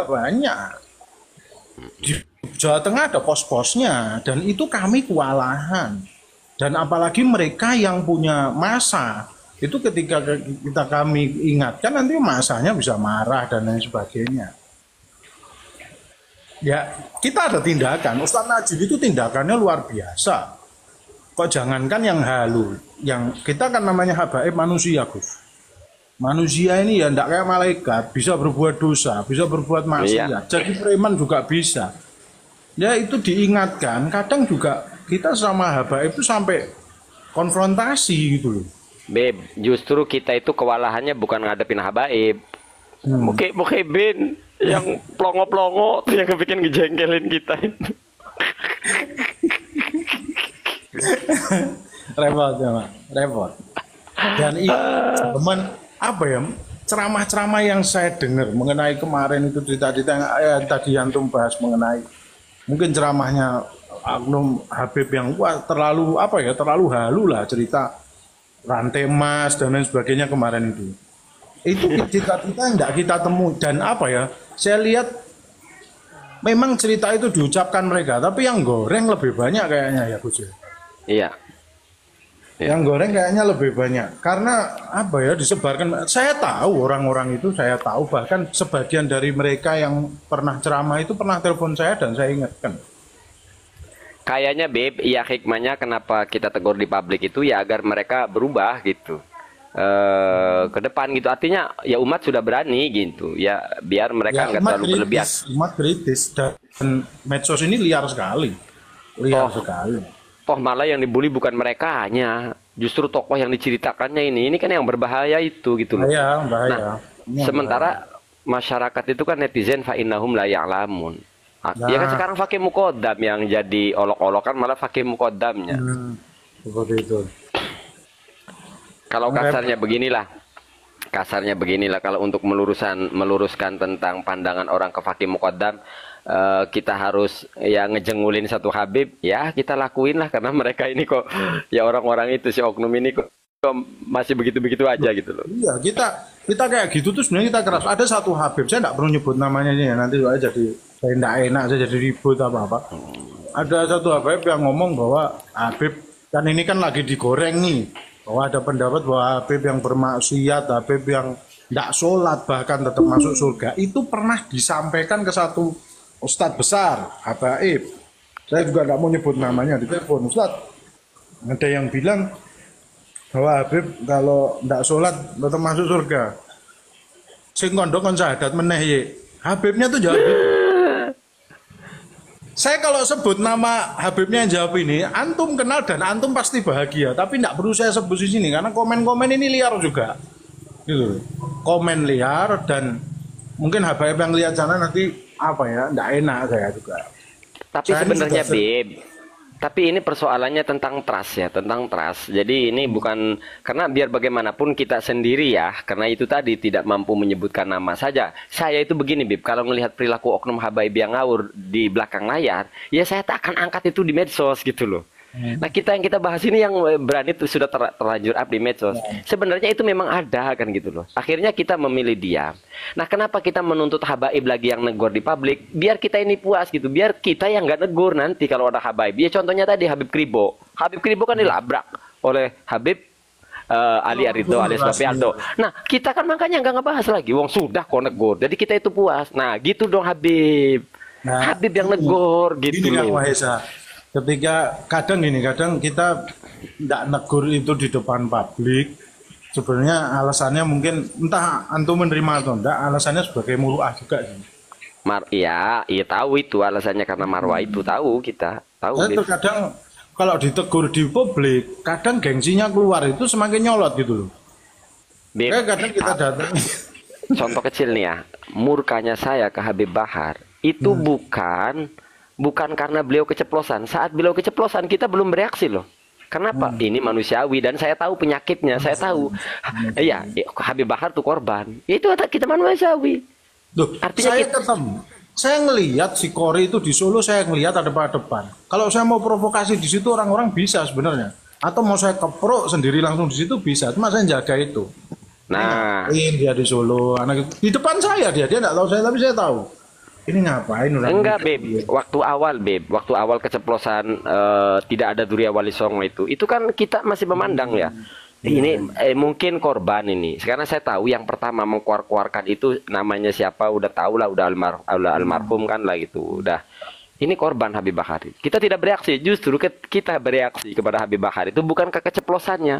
banyak. Di Jawa Tengah ada pos-posnya dan itu kami kewalahan. Dan apalagi mereka yang punya masa itu ketika kita kami ingatkan nanti masanya bisa marah dan lain sebagainya. Ya kita ada tindakan. Ustadz Najib itu tindakannya luar biasa. Kok jangankan yang halu, yang kita kan namanya habaib manusia, Gus. Manusia ini ya tidak kayak malaikat, bisa berbuat dosa, bisa berbuat maksiat. Jadi preman juga bisa. Ya itu diingatkan, kadang juga kita sama habaib itu sampai konfrontasi gitu loh. Beb, justru kita itu kewalahannya bukan ngadepin habaib. Muke bin yang plongo-plongo tuh yang bikin ngejengkelin kita itu. Repot ya, Pak. Repot. Dan ini teman apa ya? Ceramah-ceramah yang saya dengar mengenai kemarin itu cerita-cerita yang tadi antum bahas mengenai mungkin ceramahnya Oknum Habib yang wah terlalu apa ya? Terlalu halu lah cerita rantai emas dan lain sebagainya kemarin itu. Itu cerita-cerita yang tidak kita temui dan apa ya? Saya lihat memang cerita itu diucapkan mereka, tapi yang goreng lebih banyak kayaknya ya Gus. Iya. Yang goreng kayaknya lebih banyak karena apa ya disebarkan. Saya tahu orang-orang itu, saya tahu bahkan sebagian dari mereka yang pernah ceramah itu pernah telepon saya dan saya ingatkan. Kayaknya Beb, ya hikmahnya kenapa kita tegur di publik itu ya agar mereka berubah gitu. Ke depan gitu, artinya ya umat sudah berani gitu ya, biar mereka nggak terlalu berlebihan. Umat kritis dan medsos ini liar sekali, sekali. Toh malah yang dibully bukan mereka, hanya justru tokoh yang diceritakannya ini kan yang berbahaya itu gitu loh. Bahaya. Nah, sementara masyarakat itu kan netizen fa innahum la ya'lamun. Ya kan sekarang fakih muqaddam yang jadi olok-olokan malah fakih muqaddamnya. Seperti itu. Kalau kasarnya beginilah kalau untuk meluruskan tentang pandangan orang ke fakih muqaddam, kita harus ya ngejengulin satu Habib, ya kita lakuin lah karena mereka ini kok ya orang-orang itu si oknum ini kok masih begitu-begitu aja gitu loh. Iya, kita kayak gitu tuh sebenarnya kita keras. Ada satu Habib, saya tidak perlu nyebut namanya ya, nanti jadi saya tidak enak, saya jadi ribut apa-apa. Ada satu Habib yang ngomong bahwa Habib kan ini kan lagi digoreng nih, bahwa ada pendapat bahwa Habib yang bermaksiat, Habib yang tidak sholat bahkan tetap masuk surga, itu pernah disampaikan ke satu Ustadz besar, Habaib. Saya juga tidak mau nyebut namanya di telepon. Ustadz, ada yang bilang bahwa Habib kalau tidak sholat tetap masuk surga. Sing kondok kon syahadat meneh ye. Habibnya tuh jawab gitu. Saya kalau sebut nama Habibnya yang jawab ini, antum kenal dan antum pasti bahagia. Tapi tidak perlu saya sebut di sini karena komen-komen ini liar juga. Gitu. Komen liar dan mungkin Habib yang lihat sana nanti apa ya, tidak enak saya juga. Tapi sebenarnya Bib, tapi ini persoalannya tentang trust ya, tentang trust. Jadi ini bukan karena biar bagaimanapun kita sendiri ya, karena itu tadi tidak mampu menyebutkan nama saja. Saya itu begini Bib, kalau melihat perilaku oknum habaib yang ngawur di belakang layar, ya saya tak akan angkat itu di medsos gitu loh. Nah yang kita bahas ini yang berani itu sudah terlanjur up di medsos. Sebenarnya itu memang ada kan gitu loh. Akhirnya kita memilih diam. Nah kenapa kita menuntut habaib lagi yang negor di publik? Biar kita ini puas gitu. Biar kita yang nggak negur nanti kalau ada habaib. Ya contohnya tadi Habib Kribo. Habib Kribo kan dilabrak oleh Habib Ali Arido alias Bape Aldo. Nah kita kan makanya nggak ngebahas lagi. Wong sudah kok negur. Jadi kita itu puas. Nah gitu dong Habib. Habib yang negor gitu loh. Ketika kadang kita tidak negur itu di depan publik, sebenarnya alasannya mungkin entah antum menerima atau enggak, alasannya sebagai muruah juga sih. Iya tahu itu alasannya karena marwah itu tahu kita tahu. Terkadang kalau ditegur di publik, kadang gengsinya keluar itu semakin nyolot gitu loh. Kadang kita datang. Contoh kecil nih ya, murkanya saya ke Habib Bahar itu bukan karena beliau keceplosan. Saat beliau keceplosan kita belum bereaksi loh. Kenapa? Ini manusiawi dan saya tahu penyakitnya. Saya tahu. Iya, Habib Bahar tuh korban. Itu kita manusiawi. Loh, artinya saya ngelihat si Kori itu di Solo, saya ngelihat ada pada depan. Kalau saya mau provokasi di situ orang-orang bisa sebenarnya. Atau mau saya keprok sendiri langsung di situ bisa. Cuma saya jaga itu. Nah, dia di Solo, anak itu di depan saya dia tidak tahu saya tapi saya tahu. ini ngapain orang Enggak, ini? Beb. Waktu awal keceplosan tidak ada Durya Wali Songo itu kan kita masih memandang ya. Ini mungkin korban ini. Sekarang saya tahu yang pertama mengkuar-kuarkan itu namanya siapa, udah tahu lah, udah almarhum kan lah gitu. Udah. Ini korban Habib Bahar. Kita tidak bereaksi, justru kita bereaksi kepada Habib Bahar itu bukan ke keceplosannya.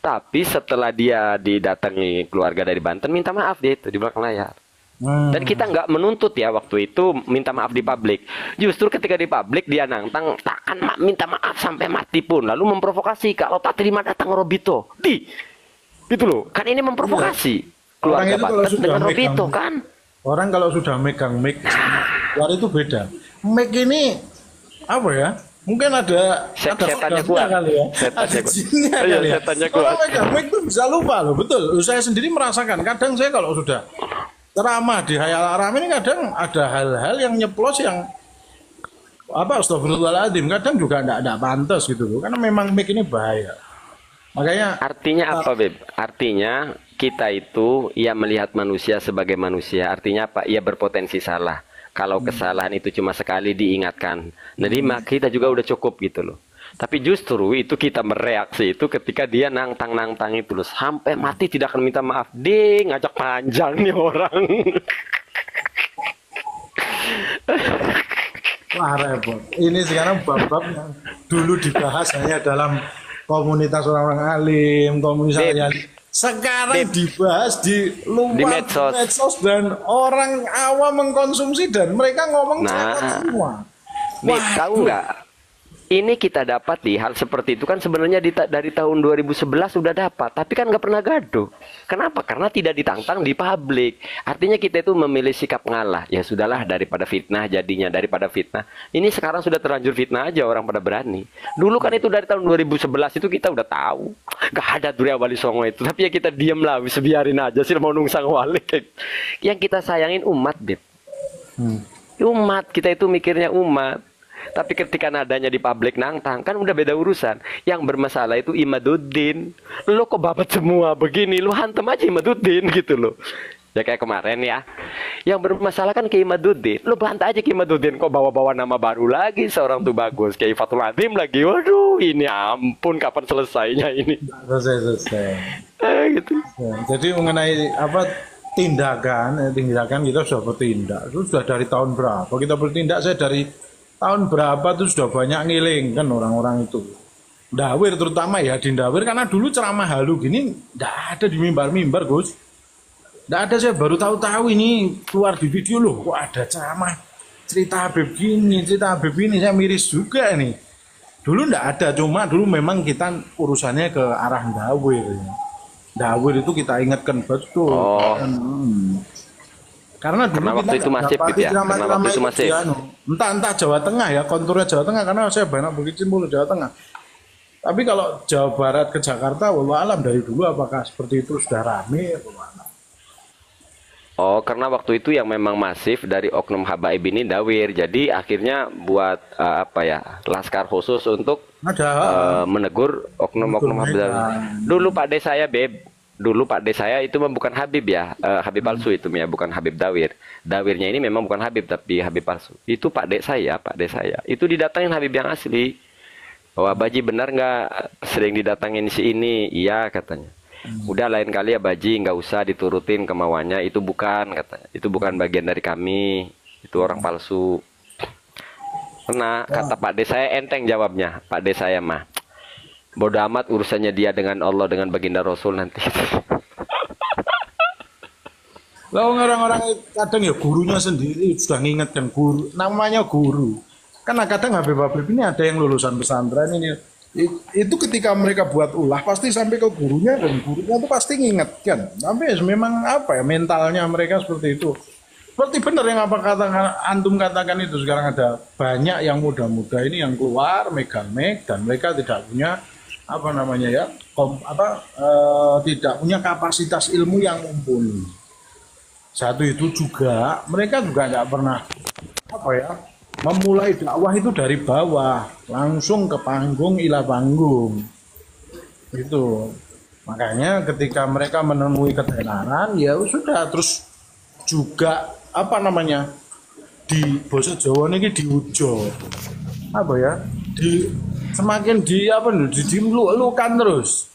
Tapi setelah dia didatangi keluarga dari Banten minta maaf dia itu di belakang layar. Dan kita nggak menuntut ya waktu itu minta maaf di publik. Justru ketika di publik dia nantang takkan minta maaf sampai mati pun. Lalu memprovokasi kalau tak terima datang Robito. Gitu loh. Kan ini memprovokasi keluarga Banten dengan Robito kan. Orang kalau sudah megang mic luar itu beda. Mic ini apa ya? Mungkin ada setannya kuat kali ya. Setannya kuat. Kali ya. Setannya kuat. Kalau megang mic itu bisa lupa loh. Betul. Saya sendiri merasakan. Kadang saya kalau sudah ceramah di Hayal Aram ini kadang ada hal-hal yang nyeplos yang apa astagfirullahaladzim kadang juga enggak pantas gitu loh karena memang mic ini bahaya. Makanya artinya apa, Beb? Artinya kita itu ya melihat manusia sebagai manusia. Artinya apa? Ia berpotensi salah. Kalau kesalahan itu cuma sekali diingatkan. Jadi kita juga udah cukup gitu loh. Tapi justru itu kita mereaksi itu ketika dia nantang itu loh. Sampai mati tidak akan minta maaf. Ngajak panjang nih orang. wah repot. Ini sekarang bab-bab yang dulu dibahas hanya dalam komunitas orang-orang alim, komunitas yang sekarang dibahas di luar medsos dan orang awam mengkonsumsi dan mereka ngomong semua. Wah, tahu nggak? Ini kita dapat di hal seperti itu kan sebenarnya dari tahun 2011 sudah dapat, tapi kan nggak pernah gaduh. Kenapa? Karena tidak ditantang di publik. Artinya kita itu memilih sikap ngalah. Ya sudahlah daripada fitnah jadinya daripada fitnah. Ini sekarang sudah terlanjur fitnah aja orang pada berani. Dulu kan itu dari tahun 2011 itu kita udah tahu. Gak ada Durya Wali Songo itu. Tapi ya kita diam lah, biarin aja sih mau nungsang wali. Yang kita sayangin umat, Beb. Umat kita itu mikirnya umat. Tapi ketika nadanya di publik nantang kan udah beda urusan. Yang bermasalah itu Imaduddin. Lo kok babat semua begini, lo hantem aja Imaduddin gitu loh. Ya kayak kemarin ya. Yang bermasalah kan ke Imaduddin. Lo bantah aja ke Imaduddin, kok bawa-bawa nama baru lagi seorang tuh bagus. Kayak Fatul Azim lagi. Waduh, ini ampun kapan selesainya ini. Selesai. Gitu. Ya, jadi mengenai apa tindakan kita sudah bertindak. Itu sudah dari tahun berapa? Kita bertindak saya dari tahun berapa tuh sudah banyak ngiling kan orang-orang itu. Dawir terutama ya di Dawir karena dulu ceramah halu gini enggak ada di mimbar-mimbar, Gus. Enggak ada, saya baru tahu-tahu ini keluar di video loh, kok ada ceramah cerita Habib gini, cerita Habib ini, saya miris juga nih. Dulu enggak ada, cuma dulu memang kita urusannya ke arah Dawir. Dawir itu kita ingatkan betul. Karena dulu waktu itu masif gitu ya. Karena waktu itu masif. Entah Jawa Tengah ya, konturnya Jawa Tengah karena saya banyak berkecimpung di Jawa Tengah. Tapi kalau Jawa Barat ke Jakarta, wallah alam dari dulu apakah seperti itu sudah rame? Oh, karena waktu itu yang memang masif dari oknum habaib ini Dawir. Jadi akhirnya buat apa ya, laskar khusus untuk menegur oknum-oknum habaib. Dulu Pak De saya, Beb. Dulu Pak De saya itu bukan Habib ya, Habib palsu itu ya, bukan Habib Dawir. Dawirnya ini memang bukan Habib tapi Habib palsu. Itu Pak De saya. Itu didatangin Habib yang asli. Wah, Baji benar nggak sering didatangin si ini? Iya katanya. Udah lain kali ya Baji nggak usah diturutin kemauannya. Itu bukan katanya. Itu bukan bagian dari kami. Itu orang palsu. Karena kata Pak De saya enteng jawabnya. Pak De saya mah. Bodoh amat urusannya dia dengan Allah, dengan baginda Rasul nanti. Lalu orang-orang kadang ya gurunya sendiri sudah ngingetkan guru, namanya guru. Karena kadang Habib-Habib ini ada yang lulusan pesantren ini. Itu ketika mereka buat ulah pasti sampai ke gurunya dan gurunya itu pasti ngingetkan. Tapi memang apa ya mentalnya mereka seperti itu. Seperti benar yang apa antum katakan itu sekarang ada banyak yang muda-muda ini yang keluar megang mic dan mereka tidak punya apa namanya ya tidak punya kapasitas ilmu yang mumpuni. Satu itu juga mereka juga nggak pernah apa ya memulai dakwah itu dari bawah langsung ke panggung ila panggung itu. Makanya ketika mereka menemui ketenaran ya sudah terus juga apa namanya di basa Jawa niki diujo. Apa ya? Di semakin di apa nih? Dilulukan terus.